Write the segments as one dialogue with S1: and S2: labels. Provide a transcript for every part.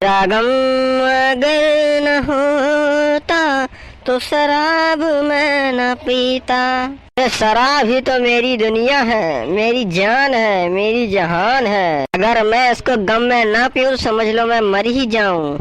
S1: तेरा गम अगर न होता तो शराब मैं न पीता। शराब ही तो मेरी दुनिया है, मेरी जान है, मेरी जहान है। अगर मैं इसको गम में ना पीऊं समझ लो मैं मर ही जाऊं।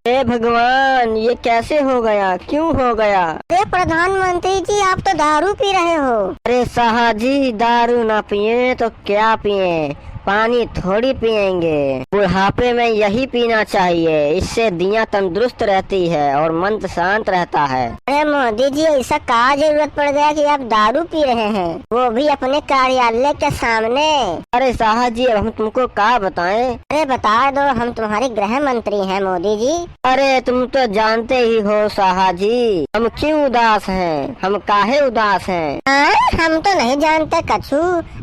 S1: हे भगवान, ये कैसे हो गया, क्यों हो गया?
S2: अरे प्रधानमंत्री जी, आप तो दारू पी रहे हो।
S1: अरे साहा जी, दारू ना पिए तो क्या पिए, पानी थोड़ी पिएंगे। बुढ़ापे में यही पीना चाहिए, इससे दिया तंदुरुस्त रहती है और मन शांत रहता है।
S2: अरे मोदी जी, ऐसा क्या जरूरत पड़ गया कि आप दारू पी रहे हैं, वो भी अपने कार्यालय के सामने?
S1: अरे साहा जी, अब हम तुमको क्या बताएं?
S2: अरे बता दो, हम तुम्हारे गृह मंत्री हैं मोदी जी।
S1: अरे तुम तो जानते ही हो साहा जी, हम क्यों उदास हैं, हम काहे उदास हैं?
S2: हम तो नहीं जानते कछु,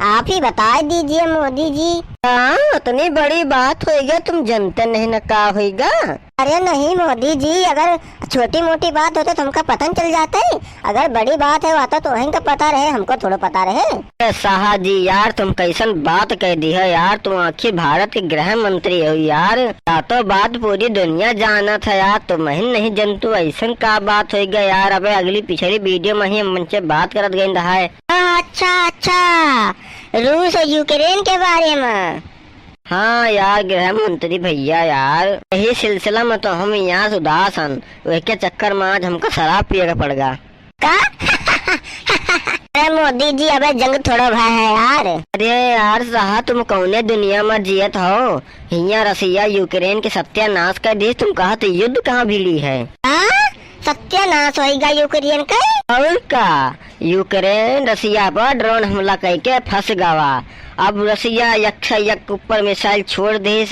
S2: आप ही बता दीजिए मोदी जी।
S1: हाँ, इतनी बड़ी बात होएगा, तुम जानते नहीं न का होएगा?
S2: अरे नहीं मोदी जी, अगर छोटी मोटी बात होते तो हमका पता चल जाता है, अगर बड़ी बात है आता तो वहीं का पता रहे, हमको थोड़ा पता रहे।
S1: अरे साहा जी यार, तुम कैसन बात कह दी है यार, तुम आखिर भारत के गृह मंत्री हो यार, या तो बात पूरी दुनिया जानत है यार, तुम ही नहीं जनतु ऐसा का बात होएगा यार। अबे अगली पिछली वीडियो में ही मन से बात करत गई है।
S2: अच्छा, रूस और यूक्रेन के बारे में?
S1: हाँ यार गृह मंत्री भैया यार, यही सिलसिला में तो हम यहाँ से उदास हन, वही के चक्कर में आज हमको शराब पिएगा पड़ेगा।
S2: अरे मोदी जी, अबे जंग थोड़ा भाई है यार।
S1: अरे यार साहब, तुम कौने दुनिया में जियत हो? यहाँ रसिया यूक्रेन के सत्यानाश कर दी, तुम कहा तो युद्ध कहाँ भिड़ी है?
S2: सत्यानाश होगा यूक्रेन का?
S1: और का, यूक्रेन रसिया पर ड्रोन हमला करके फंस गवा। अब रसिया यक ऊपर मिसाइल छोड़ दी,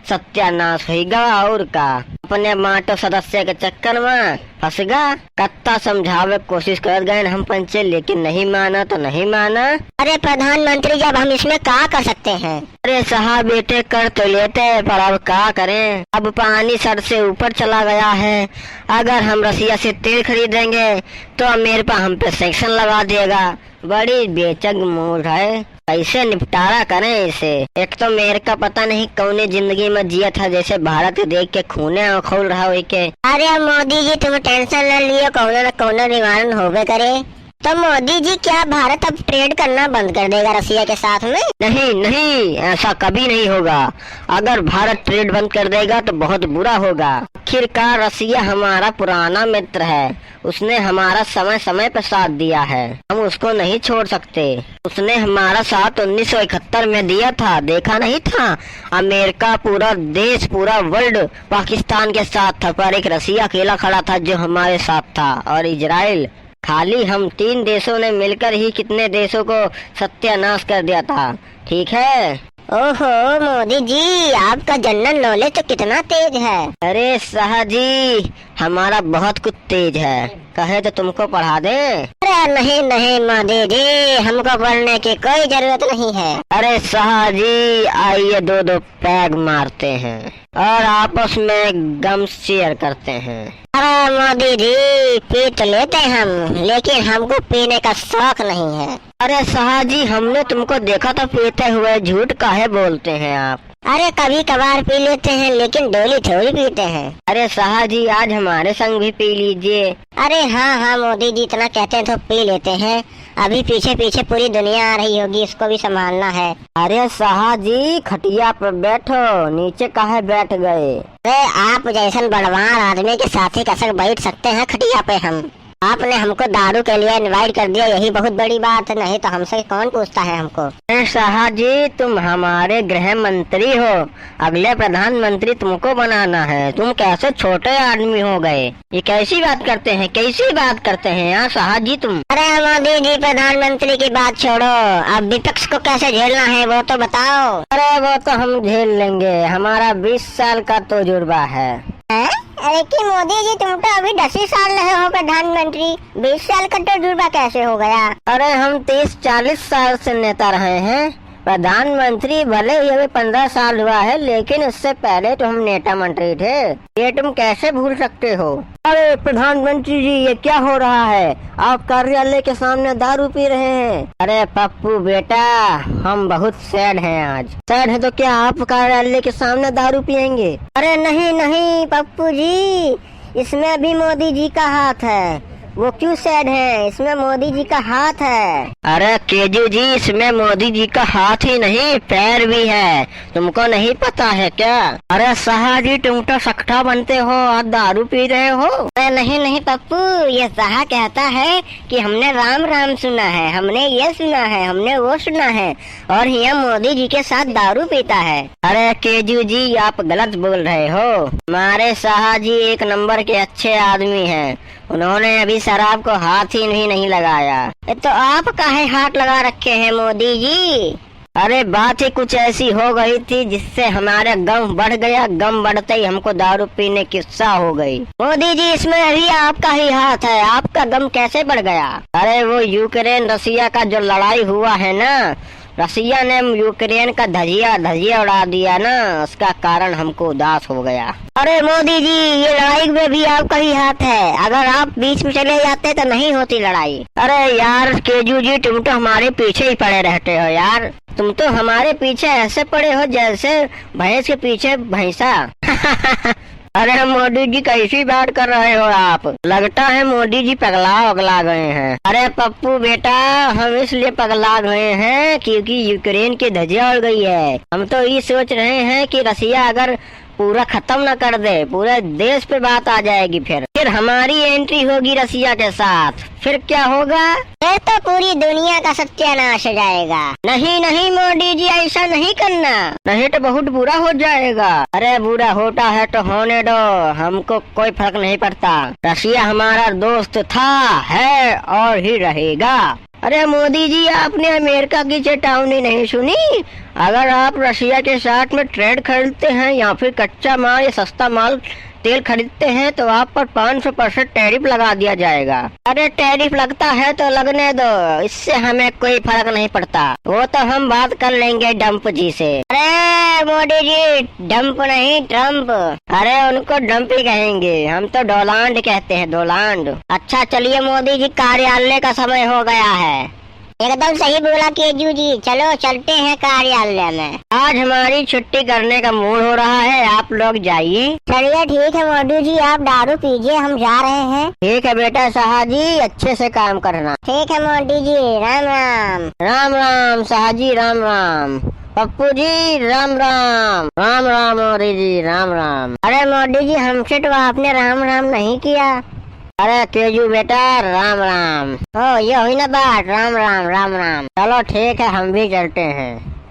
S1: सत्यानाश होगा। और का, अपने माटो सदस्य के चक्कर में फंस गा। कत्ता समझावे कोशिश कर गए हम पंचे, लेकिन नहीं माना तो नहीं माना।
S2: अरे प्रधानमंत्री, जब हम इसमें क्या कर सकते हैं?
S1: अरे साहब बेटे, कर तो लेते पर अब क्या करें, अब पानी सर से ऊपर चला गया है। अगर हम रसिया से तेल खरीदेंगे तो अमेरिका हम पे सैंक्शन लगा देगा। बड़ी बेचग मूड है, कैसे निपटारा करें इसे? एक तो अमेरिका पता नहीं कौने जिंदगी में जिया था, जैसे भारत देख के खूने खोल रहा हो के।
S2: अरे मोदी जी, तुम टेंशन न लियो, कौनो न कौनो निवारण होबे करे। तो मोदी जी, क्या भारत अब ट्रेड करना बंद कर देगा रसिया के साथ में?
S1: नहीं नहीं, ऐसा कभी नहीं होगा। अगर भारत ट्रेड बंद कर देगा तो बहुत बुरा होगा। आखिरकार रसिया हमारा पुराना मित्र है, उसने हमारा समय समय पर साथ दिया है, हम उसको नहीं छोड़ सकते। उसने हमारा साथ 1971 में दिया था, देखा नहीं था? अमेरिका पूरा देश, पूरा वर्ल्ड पाकिस्तान के साथ था, पर एक रसिया अकेला खड़ा था जो हमारे साथ था। और इजराइल, खाली हम 3 देशों ने मिलकर ही कितने देशों को सत्यानाश कर दिया था। ठीक है?
S2: ओहो मोदी जी, आपका जनरल नॉलेज तो कितना तेज है।
S1: अरे शाह जी, हमारा बहुत कुछ तेज है, कहे तो तुमको पढ़ा दे?
S2: अरे नहीं नहीं मोदी जी, हमको पढ़ने की कोई जरूरत नहीं है।
S1: अरे शाह जी, आइए 2-2 पैग मारते हैं और आपस में गम शेयर करते हैं।
S2: अरे मोदी जी, पी तो लेते हम, लेकिन हमको पीने का शौक नहीं है।
S1: अरे शाह जी, हमने तुमको देखा था पीते हुए, झूठ काहे बोलते हैं आप?
S2: अरे कभी कभार पी लेते हैं, लेकिन डेली थोड़ी पीते हैं।
S1: अरे शाह जी, आज हमारे संग भी पी लीजिए।
S2: अरे हाँ हाँ मोदी जी, इतना कहते हैं तो पी लेते हैं। अभी पीछे पीछे पूरी दुनिया आ रही होगी, इसको भी संभालना है।
S1: अरे शाह जी, खटिया पर बैठो, नीचे काहे बैठ गए?
S2: अरे आप जैसन बड़वार आदमी के साथ ही कसक बैठ सकते हैं खटिया पे हम। आपने हमको दारू के लिए इनवाइट कर दिया, यही बहुत बड़ी बात है, नहीं तो हमसे कौन पूछता है हमको।
S1: शाह जी, तुम हमारे गृह मंत्री हो, अगले प्रधानमंत्री तुमको बनाना है, तुम कैसे छोटे आदमी हो गए? ये कैसी बात करते हैं, कैसी बात करते हैं यार शाह जी तुम?
S2: अरे मोदी जी, प्रधानमंत्री की बात छोड़ो, अब विपक्ष को कैसे झेलना है वो तो बताओ।
S1: अरे वो तो हम झेल लेंगे, हमारा 20 साल का तजुर्बा है।
S2: अरे कि मोदी जी, तुम तो अभी 10 ही साल रहे हो प्रधानमंत्री, 20 साल का तजुर्बा कैसे हो गया?
S1: अरे हम 30-40 साल से नेता रहे हैं, प्रधानमंत्री भले ही अभी 15 साल हुआ है, लेकिन उससे पहले तो हम नेता मंत्री थे, ये तुम कैसे भूल सकते हो। अरे प्रधानमंत्री जी, ये क्या हो रहा है? आप कार्यालय के सामने दारू पी रहे हैं। अरे पप्पू बेटा, हम बहुत सैड हैं आज। सैड है तो क्या आप कार्यालय के सामने दारू पियेंगे? अरे नहीं नहीं पप्पू जी, इसमें भी मोदी जी का हाथ है। वो क्यों सैड है? इसमें मोदी जी का हाथ है। अरे केजू जी, इसमें मोदी जी का हाथ ही नहीं, पैर भी है। तुमको नहीं पता है क्या? अरे साहा जी, तुम तो सख्ता बनते हो और दारू पी रहे हो।
S2: अरे नहीं नहीं पप्पू, ये साहा कहता है कि हमने राम राम सुना है, हमने ये सुना है, हमने वो सुना है, और यहाँ मोदी जी के साथ दारू पीता है।
S1: अरे केजू जी, आप गलत बोल रहे हो। हमारे साहा जी एक नंबर के अच्छे आदमी हैं। उन्होंने अभी शराब को हाथ ही नहीं लगाया।
S2: तो आप काहे हाथ लगा रखे हैं मोदी जी?
S1: अरे बात ही कुछ ऐसी हो गई थी जिससे हमारा गम बढ़ गया। गम बढ़ते ही हमको दारू पीने की उत्साह हो गई।
S2: मोदी जी, इसमें अभी आपका ही हाथ है। आपका गम कैसे बढ़ गया?
S1: अरे वो यूक्रेन रसिया का जो लड़ाई हुआ है ना, रसिया ने यूक्रेन का धजिया उड़ा दिया ना, उसका कारण हमको उदास हो गया।
S2: अरे मोदी जी, ये लड़ाई में भी आपका ही हाथ है। अगर आप बीच में चले जाते तो नहीं होती लड़ाई।
S1: अरे यार केजू जी, तुम तो हमारे पीछे ही पड़े रहते हो यार। तुम तो हमारे पीछे ऐसे पड़े हो जैसे भैंस के पीछे भैंसा। अरे मोदी जी, कैसी बात कर रहे हो आप? लगता है मोदी जी पगला गए हैं। अरे पप्पू बेटा, हम इसलिए पगला गए हैं क्योंकि यूक्रेन की धजिया उड़ गई है। हम तो ये सोच रहे हैं कि रसिया अगर पूरा खत्म न कर दे, पूरे देश पे बात आ जाएगी। फिर हमारी एंट्री होगी रसिया के साथ। फिर क्या होगा?
S2: फिर तो पूरी दुनिया का सत्यानाश हो जाएगा।
S1: नहीं नहीं मोदी जी, ऐसा नहीं करना, नहीं तो बहुत बुरा हो जाएगा। अरे बुरा होता है तो होने दो, हमको कोई फर्क नहीं पड़ता। रसिया हमारा दोस्त था, है और ही रहेगा। अरे मोदी जी, आपने अमेरिका की चेतावनी नहीं सुनी? अगर आप रशिया के साथ में ट्रेड खरीदते हैं या फिर कच्चा माल या सस्ता माल तेल खरीदते हैं तो आप पर 500% टैरिफ लगा दिया जाएगा। अरे टैरिफ लगता है तो लगने दो, इससे हमें कोई फर्क नहीं पड़ता। वो तो हम बात कर लेंगे डंप जी से।
S2: अरे मोदी जी, डंप नहीं ट्रम्प।
S1: अरे उनको डंप ही कहेंगे, हम तो डोलांड कहते हैं, डोलांड।
S2: अच्छा चलिए मोदी जी, कार्यालय का समय हो गया है। एकदम सही बोला केजू जी, चलो चलते हैं कार्यालय में।
S1: आज हमारी छुट्टी करने का मूड हो रहा है, आप लोग जाइए।
S2: चलिए ठीक है मोदी जी, आप दारू पीजिए, हम जा रहे हैं।
S1: ठीक है बेटा साहा जी, अच्छे से काम करना।
S2: ठीक है मोदी जी, राम राम।
S1: राम राम साहा जी, राम राम। पप्पू जी राम राम। राम राम मोदी जी, राम राम।
S2: अरे मोदी जी, हमसे तो आपने राम राम नहीं किया।
S1: अरे केजू बेटा, राम राम।
S2: ये हुई ना बात, राम राम राम राम।
S1: चलो ठीक है, हम भी चलते हैं।